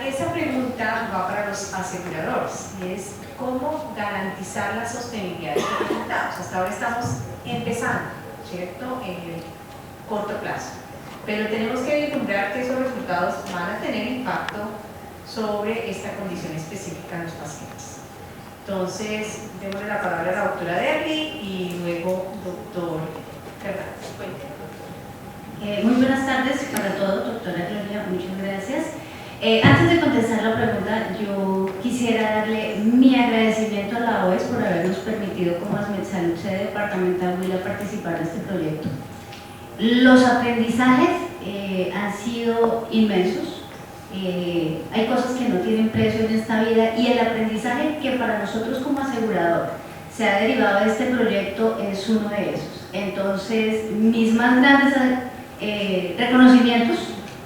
Esa pregunta va para los aseguradores y es cómo garantizar la sostenibilidad de los resultados. Hasta ahora estamos empezando, ¿cierto?, en el corto plazo, pero tenemos que vislumbrar que esos resultados van a tener impacto sobre esta condición específica en los pacientes. Entonces, démosle la palabra a la doctora Derly y luego doctor Fernández. Muy buenas tardes para todos, doctora Gloria, muchas gracias. Antes de contestar la pregunta, yo quisiera darle mi agradecimiento a la OES por habernos permitido como ASMEDSalud, sede departamental Huila, participar en este proyecto. Los aprendizajes han sido inmensos. Hay cosas que no tienen precio en esta vida y el aprendizaje que para nosotros como asegurador se ha derivado de este proyecto es uno de esos. Entonces, mis más grandes reconocimientos,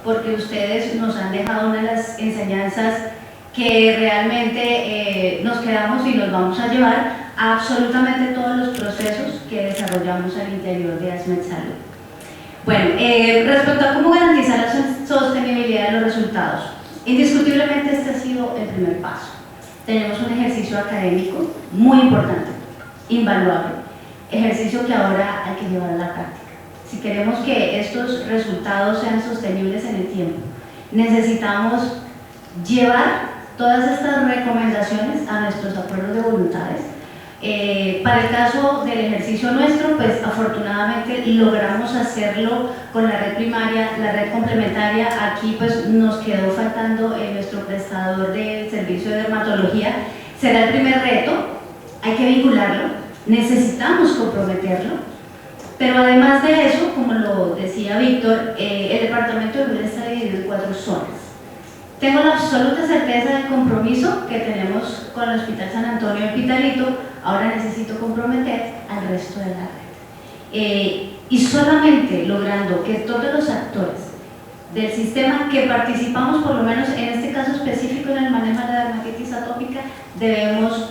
porque ustedes nos han dejado una de las enseñanzas que realmente nos quedamos y nos vamos a llevar a absolutamente todos los procesos que desarrollamos al interior de ASMEDSalud. Bueno, respecto a cómo garantizar la sostenibilidad de los resultados, indiscutiblemente este ha sido el primer paso. Tenemos un ejercicio académico muy importante, invaluable, ejercicio que ahora hay que llevar a la práctica. Si queremos que estos resultados sean sostenibles en el tiempo, necesitamos llevar todas estas recomendaciones a nuestros acuerdos de voluntades. Para el caso del ejercicio nuestro, pues afortunadamente logramos hacerlo con la red primaria, la red complementaria. Aquí pues nos quedó faltando nuestro prestador del servicio de dermatología. Será el primer reto, hay que vincularlo, necesitamos comprometerlo. Pero además de eso, como lo decía Víctor, el departamento de Huila está dividido en 4 zonas. Tengo la absoluta certeza del compromiso que tenemos con el Hospital San Antonio de Pitalito. Ahora necesito comprometer al resto de la red. Y solamente logrando que todos los actores del sistema que participamos, por lo menos en este caso específico en el manejo de la dermatitis atópica, debemos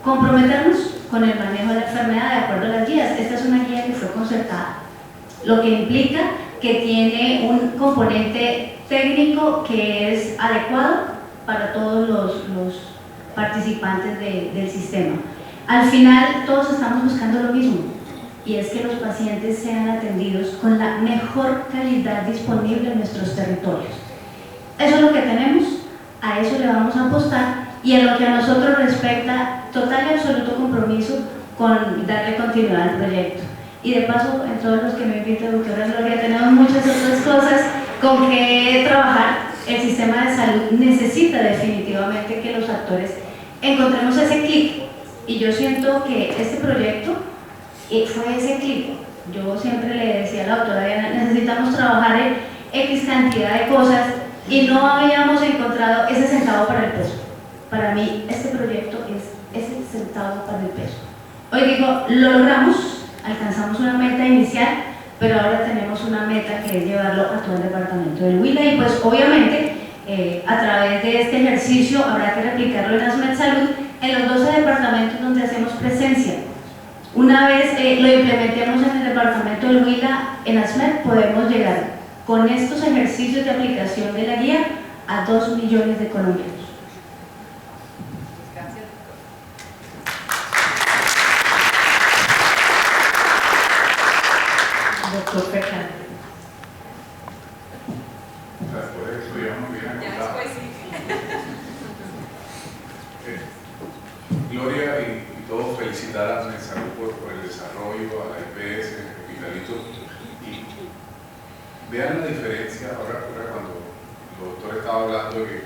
comprometernos con el manejo de la enfermedad de acuerdo a las guías. Esta es una guía que fue concertada, lo que implica que tiene un componente técnico que es adecuado para todos los participantes del sistema. Al final todos estamos buscando lo mismo, y es que los pacientes sean atendidos con la mejor calidad disponible en nuestros territorios. Eso es lo que tenemos, a eso le vamos a apostar, y en lo que a nosotros respecta, total y absoluto compromiso con darle continuidad al proyecto. Y de paso, en todos los que me invitan, doctora Gloria, tenemos muchas otras cosas con que trabajar. El sistema de salud necesita definitivamente que los actores encontremos ese clic, y yo siento que este proyecto fue ese clic. Yo siempre le decía a la doctora Diana, necesitamos trabajar en X cantidad de cosas y no habíamos encontrado ese centavo para el peso. Para mí este proyecto es ese centavo para el peso. Hoy digo, lo logramos, alcanzamos una meta inicial, pero ahora tenemos una meta que es llevarlo a todo el departamento del Huila, y pues obviamente a través de este ejercicio habrá que replicarlo en ASMEDSalud en los 12 departamentos donde hacemos presencia. Una vez lo implementemos en el departamento del Huila, en ASMED podemos llegar con estos ejercicios de aplicación de la guía a 2 millones de colombianos. Doctor Fernández. Después de eso ya no viene a contar. Gloria y todos felicitar a ASMEDSalud por el desarrollo, a la IPS, Pitalito, y vean la diferencia ahora cuando el doctor estaba hablando de que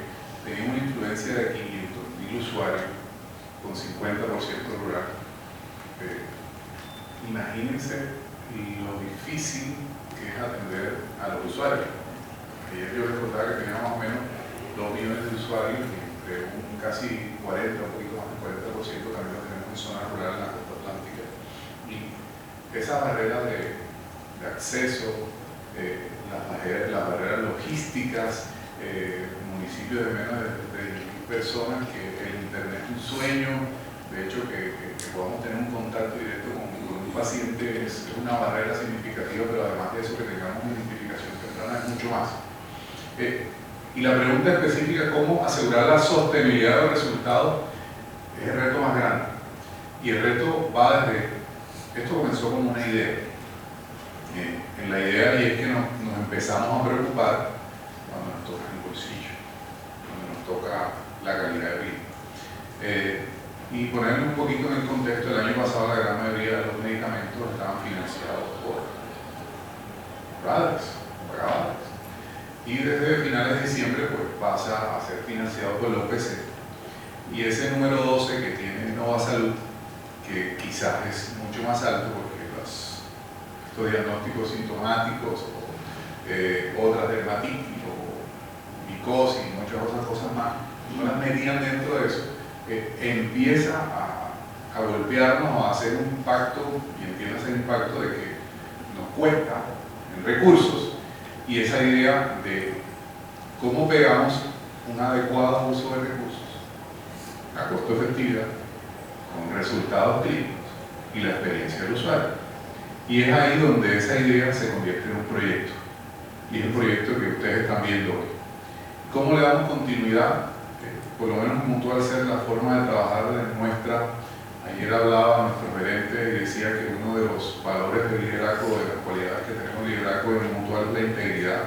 tenía una influencia de 500.000 usuarios con 50% rural. Imagínense lo difícil que es atender a los usuarios. Ayer yo les contaba que tenía más o menos 2 millones de usuarios, y entre un casi 40, un poquito más del 40% también lo tenemos en zona rural, en la costa atlántica. Y esa barrera de acceso, las barreras logísticas, municipios de menos de 10.000 personas, que el internet es un sueño. De hecho, que podamos tener un contacto directo con un paciente es una barrera significativa, pero además de eso, que tengamos una identificación temprana es mucho más. Y la pregunta específica, ¿cómo asegurar la sostenibilidad de los resultados?, es el reto más grande. Y el reto va desde, esto comenzó como una idea, en la idea, y es que nos empezamos a preocupar cuando nos toca el bolsillo, cuando nos toca la calidad de vida. Y ponerme un poquito en el contexto, el año pasado la gran mayoría de los medicamentos estaban financiados por pagadas. y desde finales de diciembre pues pasa a ser financiado por la UPC. Y ese número 12 que tiene Nova Salud, que quizás es mucho más alto porque estos diagnósticos sintomáticos o otras dermatitis o micosis y muchas otras cosas más, no las metían dentro de eso, empieza a golpearnos o a hacer un impacto, y empieza a hacer impacto de que nos cuesta en recursos, y esa idea de cómo pegamos un adecuado uso de recursos a costo efectividad con resultados clínicos y la experiencia del usuario. Y es ahí donde esa idea se convierte en un proyecto, y es el proyecto que ustedes están viendo hoy. ¿Cómo le damos continuidad? Por lo menos en Mutual Ser, la forma de trabajar de nuestra. Ayer hablaba nuestro gerente y decía que uno de los valores del liderazgo, de las cualidades que tenemos de liderazgo en el Mutual, es la integridad,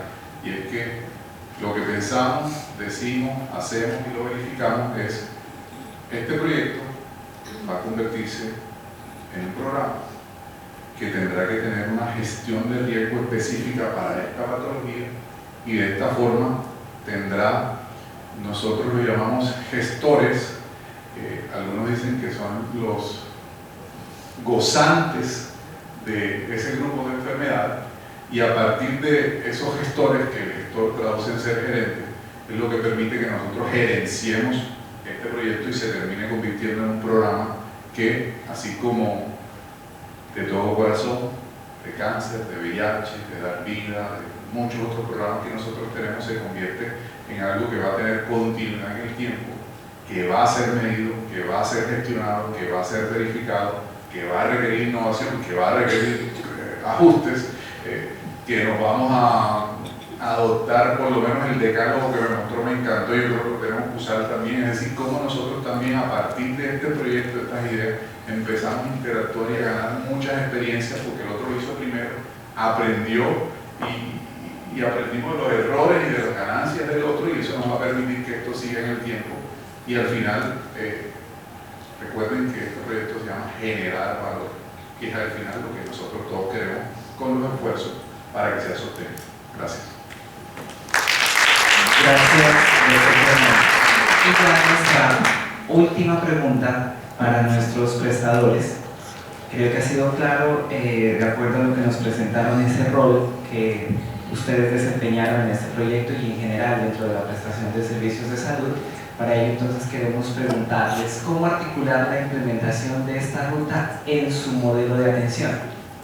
y es que lo que pensamos, decimos, hacemos y lo verificamos es: este proyecto va a convertirse en un programa que tendrá que tener una gestión de riesgo específica para esta patología, y de esta forma tendrá, nosotros lo llamamos gestores, algunos dicen que son los gozantes de ese grupo de enfermedades, y a partir de esos gestores, que el gestor traduce en ser gerente, es lo que permite que nosotros gerenciemos este proyecto y se termine convirtiendo en un programa que, así como de todo corazón, de cáncer, de VIH, de dar vida, de muchos otros programas que nosotros tenemos, se convierte en algo que va a tener continuidad en el tiempo, que va a ser medido, que va a ser gestionado, que va a ser verificado, que va a requerir innovación, que va a requerir ajustes, que nos vamos a adoptar por lo menos el decálogo que a nosotros me encantó, y yo creo que lo tenemos que usar también, es decir, cómo nosotros también a partir de este proyecto, de estas ideas, empezamos a interactuar y a ganar muchas experiencias, porque el otro lo hizo primero, aprendió y aprendimos los errores y de las ganancias del otro, y eso nos va a permitir que esto siga en el tiempo. Y al final, recuerden que este proyecto se llama generar valor, que es al final lo que nosotros todos queremos con los esfuerzos para que sea sostenible. Gracias. Gracias, doctor. Y ya nuestra última pregunta para nuestros prestadores. Creo que ha sido claro, de acuerdo a lo que nos presentaron, ese rol que ustedes desempeñaron en este proyecto y en general dentro de la prestación de servicios de salud. Para ello, entonces, queremos preguntarles cómo articular la implementación de esta ruta en su modelo de atención,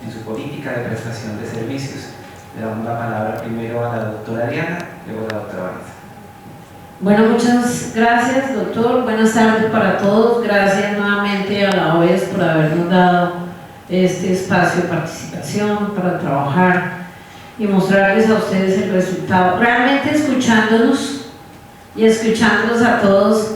en su política de prestación de servicios. Le damos la palabra primero a la doctora Diana, luego a la doctora Vanessa. Bueno, muchas gracias, doctor. Buenas tardes para todos. Gracias nuevamente a la OES por habernos dado este espacio de participación para trabajar y mostrarles a ustedes el resultado. Realmente escuchándonos y escuchándolos a todos,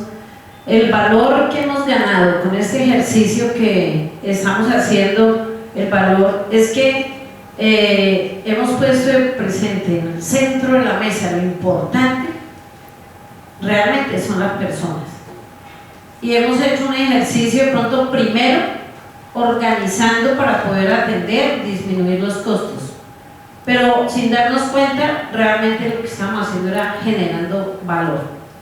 el valor que hemos ganado con este ejercicio que estamos haciendo, el valor es que hemos puesto presente en el centro de la mesa lo importante realmente son las personas, y hemos hecho un ejercicio de pronto primero organizando para poder atender, disminuir los costos, pero sin darnos cuenta realmente lo que estamos haciendo era generando valor,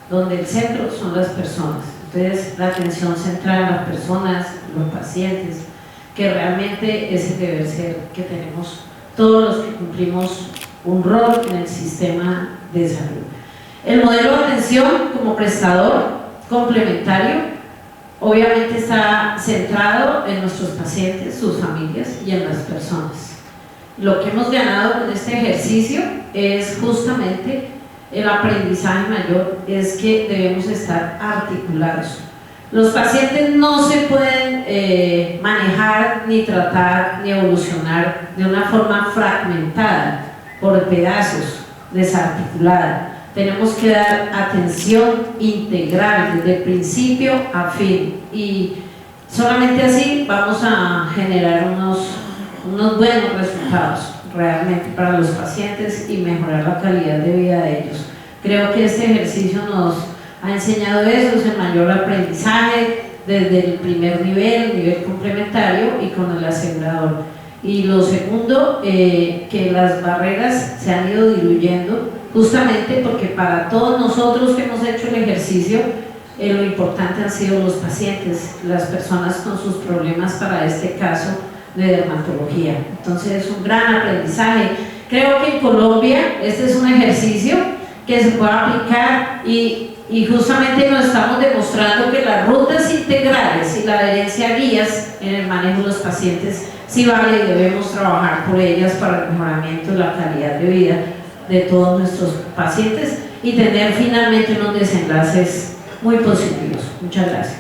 donde el centro son las personas. Entonces la atención central a las personas, los pacientes, que realmente es el deber ser que tenemos todos los que cumplimos un rol en el sistema de salud. El modelo de atención como prestador complementario obviamente está centrado en nuestros pacientes, sus familias y en las personas. Lo que hemos ganado con este ejercicio es justamente el aprendizaje mayor, es que debemos estar articulados. Los pacientes no se pueden manejar, ni tratar, ni evolucionar de una forma fragmentada, por pedazos, desarticulada. Tenemos que dar atención integral desde el principio a fin, y solamente así vamos a generar unos buenos resultados realmente para los pacientes y mejorar la calidad de vida de ellos. Creo que este ejercicio nos ha enseñado eso, es el mayor aprendizaje desde el primer nivel, el nivel complementario y con el asegurador. Y lo segundo, que las barreras se han ido diluyendo, justamente porque para todos nosotros que hemos hecho el ejercicio, lo importante han sido los pacientes, las personas con sus problemas, para este caso de dermatología. Entonces es un gran aprendizaje. Creo que en Colombia este es un ejercicio que se puede aplicar y justamente nos estamos demostrando que las rutas integrales y la adherencia a guías en el manejo de los pacientes sí vale, y debemos trabajar por ellas para el mejoramiento de la calidad de vida de todos nuestros pacientes y tener finalmente unos desenlaces muy positivos. Muchas gracias.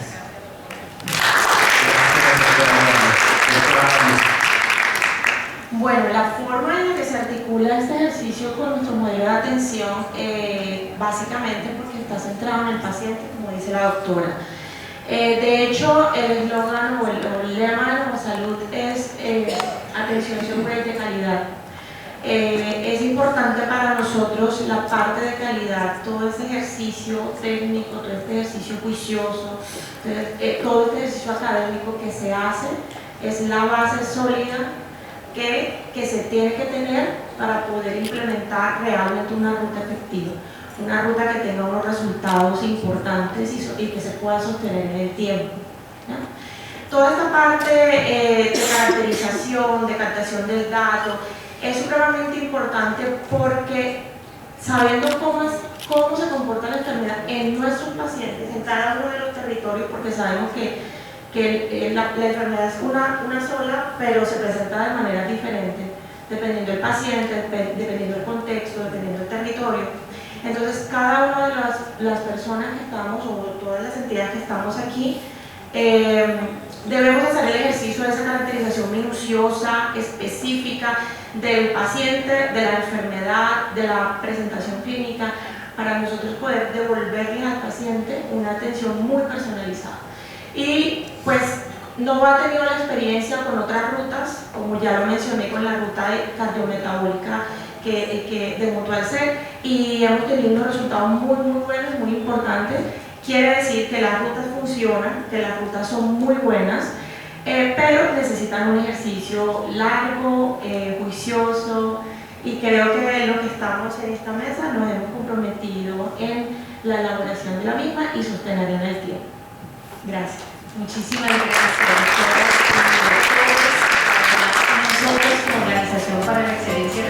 Bueno, la forma en la que se articula este ejercicio con nuestro modelo de atención, básicamente porque está centrado en el paciente, como dice la doctora. De hecho, el eslogan o el lema de Novasalud es atención segura y de calidad. Es importante para nosotros la parte de calidad, todo este ejercicio técnico, todo este ejercicio juicioso, todo este ejercicio académico que se hace, es la base sólida que se tiene que tener para poder implementar realmente una ruta efectiva, una ruta que tenga unos resultados importantes y que se pueda sostener en el tiempo, ¿no? Toda esta parte de caracterización, de captación del dato, es supremamente importante porque sabiendo cómo se comporta la enfermedad en nuestros pacientes, en cada uno de los territorios, porque sabemos que la enfermedad es una sola, pero se presenta de manera diferente, dependiendo del paciente, dependiendo del contexto, dependiendo del territorio. Entonces, cada una de las personas que estamos, o todas las entidades que estamos aquí, debemos hacer el ejercicio de esa caracterización minuciosa, específica del paciente, de la enfermedad, de la presentación clínica, para nosotros poder devolverle al paciente una atención muy personalizada. Y pues no ha tenido la experiencia con otras rutas, como ya lo mencioné con la ruta cardiometabólica de Mutual Ser, y hemos tenido unos resultados muy buenos, muy importantes. Quiere decir que las rutas funcionan, que las rutas son muy buenas, pero necesitan un ejercicio largo, juicioso, y creo que los que estamos en esta mesa nos hemos comprometido en la elaboración de la misma y sostenerla en el tiempo. Gracias. Muchísimas gracias a nosotros como Organización para la Excelencia